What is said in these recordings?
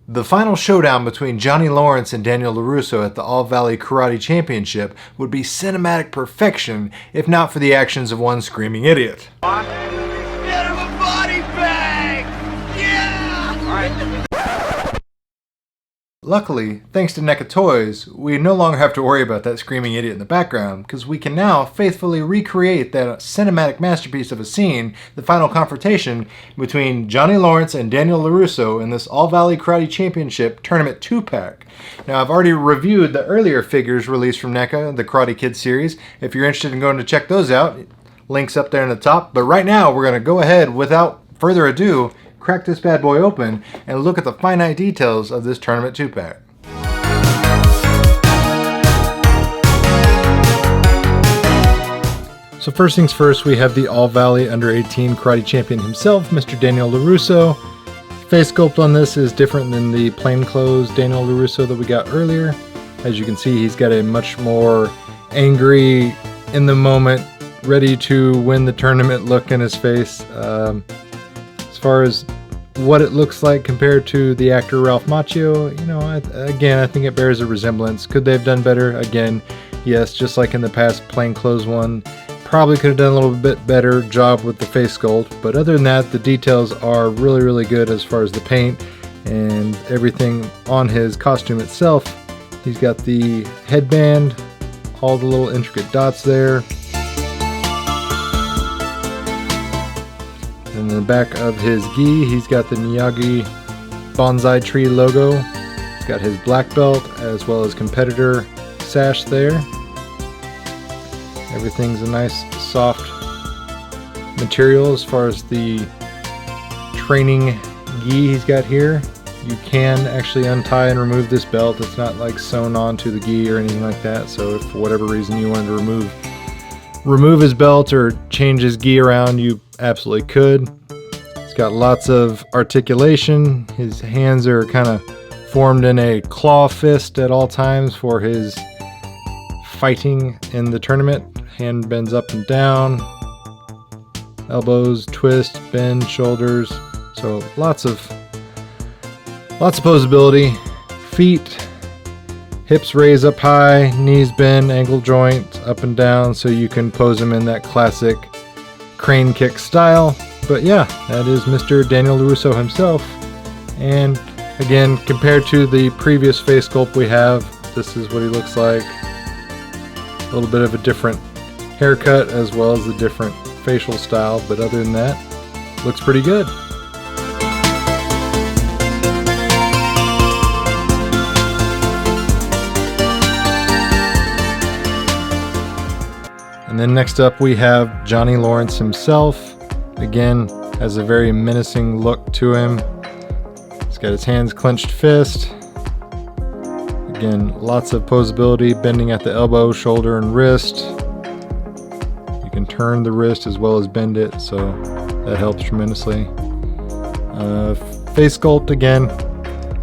The final showdown between Johnny Lawrence and Daniel LaRusso at the All-Valley Karate Championship would be cinematic perfection if not for the actions of one screaming idiot. Get him a body bag! Yeah! All right. Luckily, thanks to NECA Toys, we no longer have to worry about that screaming idiot in the background, because we can now faithfully recreate that cinematic masterpiece of a scene, the final confrontation between Johnny Lawrence and Daniel LaRusso in this All-Valley Karate Championship Tournament 2-pack. Now, I've already reviewed the earlier figures released from NECA, the Karate Kid series. If you're interested in going to check those out, links up there in the top. But right now, we're going to go ahead, without further ado, crack this bad boy open and look at the finite details of this tournament 2-pack. So first things first, we have the All-Valley Under 18 Karate Champion himself, Mr. Daniel LaRusso. Face sculpt on this is different than the plainclothes Daniel LaRusso that we got earlier. As you can see, he's got a much more angry, in the moment, ready to win the tournament look in his face. As far as what it looks like compared to the actor Ralph Macchio, you know, again, I think it bears a resemblance. Could they have done better? Again, yes, just like in the past plainclothes one, probably could have done a little bit better job with the face sculpt. But other than that, the details are really, really good as far as the paint and everything on his costume itself. He's got the headband, all the little intricate dots there. In the back of his gi, he's got the Miyagi bonsai tree logo. He's got his black belt as well as competitor sash there. Everything's a nice soft material as far as the training gi he's got here. You can actually untie and remove this belt. It's not like sewn onto the gi or anything like that. So if for whatever reason you wanted to remove his belt or change his gi around, you absolutely could. He's got lots of articulation. His hands are kind of formed in a claw fist at all times for his fighting in the tournament. Hand bends up and down. Elbows twist, bend, shoulders. So lots of posability. Feet. Hips raise up high, knees bend, ankle joint up and down, so you can pose him in that classic crane kick style. But yeah, that is Mr. Daniel LaRusso himself. And again, compared to the previous face sculpt we have, this is what he looks like. A little bit of a different haircut as well as a different facial style, but other than that, looks pretty good. And then next up we have Johnny Lawrence himself. Again, has a very menacing look to him. He's got his hands clenched fist. Again, lots of posability, bending at the elbow, shoulder, and wrist. You can turn the wrist as well as bend it, so that helps tremendously. Face sculpt, again,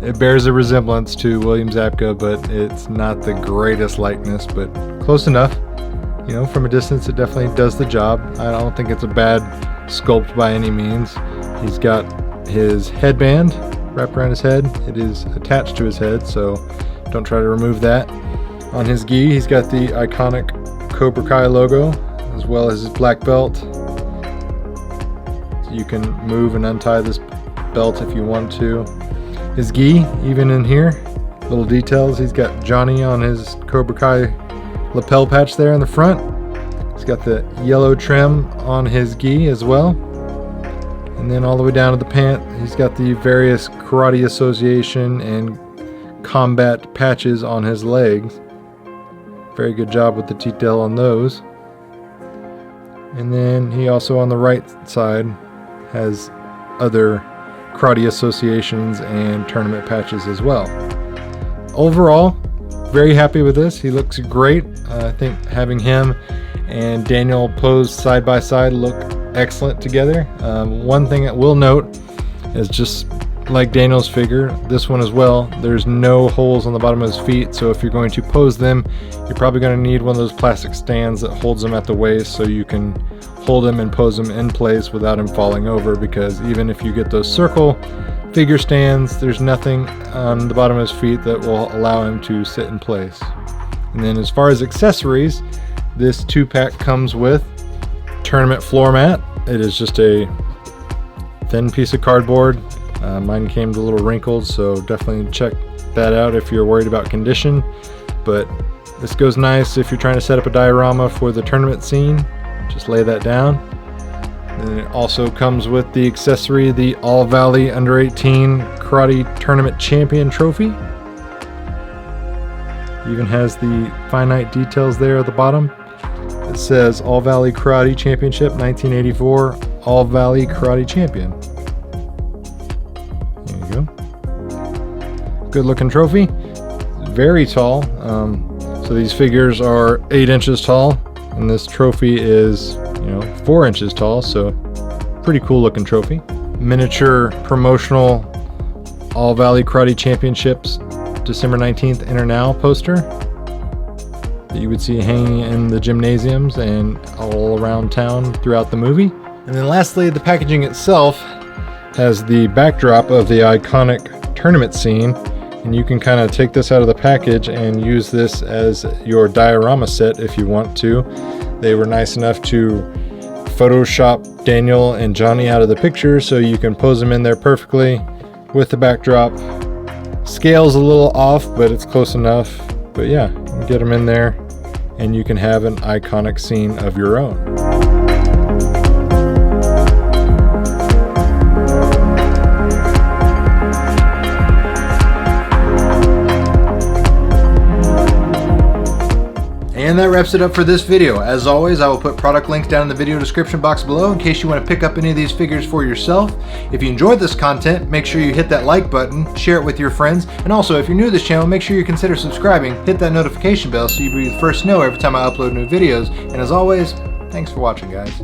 it bears a resemblance to William Zabka, but it's not the greatest likeness, but close enough. You know, from a distance, it definitely does the job. I don't think it's a bad sculpt by any means. He's got his headband wrapped around his head. It is attached to his head, so don't try to remove that. On his gi, he's got the iconic Cobra Kai logo, as well as his black belt. So you can move and untie this belt if you want to. His gi, even in here, little details. He's got Johnny on his Cobra Kai lapel patch there in the front. He's got the yellow trim on his gi as well. And then all the way down to the pant, he's got the various Karate Association and combat patches on his legs. Very good job with the detail on those. And then he also on the right side has other Karate Associations and tournament patches as well. Overall, very happy with this. He looks great. I think having him and Daniel posed side by side look excellent together. One thing I will note is, just like Daniel's figure, this one as well, there's no holes on the bottom of his feet, so if you're going to pose them, you're probably going to need one of those plastic stands that holds them at the waist so you can hold him and pose him in place without him falling over, because even if you get those circle figure stands. There's nothing on the bottom of his feet that will allow him to sit in place. And then as far as accessories, this 2-pack comes with tournament floor mat. It is just a thin piece of cardboard. Mine came a little wrinkled, so definitely check that out if you're worried about condition. But this goes nice if you're trying to set up a diorama for the tournament scene. Just lay that down. And it also comes with the accessory, the All Valley Under 18 Karate Tournament Champion Trophy. Even has the finite details there at the bottom. It says All Valley Karate Championship 1984, All Valley Karate Champion. There you go. Good looking trophy. Very tall. So these figures are 8 inches tall, and this trophy is, 4 inches tall, so pretty cool looking trophy. Miniature promotional All Valley Karate Championships December 19th Enter Now poster that you would see hanging in the gymnasiums and all around town throughout the movie. And then lastly, the packaging itself has the backdrop of the iconic tournament scene, and you can kind of take this out of the package and use this as your diorama set if you want to. They were nice enough to Photoshop Daniel and Johnny out of the picture so you can pose them in there perfectly with the backdrop. Scale's a little off, but it's close enough. But yeah, you can get them in there and you can have an iconic scene of your own. And that wraps it up for this video. As always, I will put product links down in the video description box below in case you want to pick up any of these figures for yourself. If you enjoyed this content, make sure you hit that like button, share it with your friends, and also if you're new to this channel, make sure you consider subscribing, hit that notification bell so you'll be the first to know every time I upload new videos. And as always, thanks for watching, guys.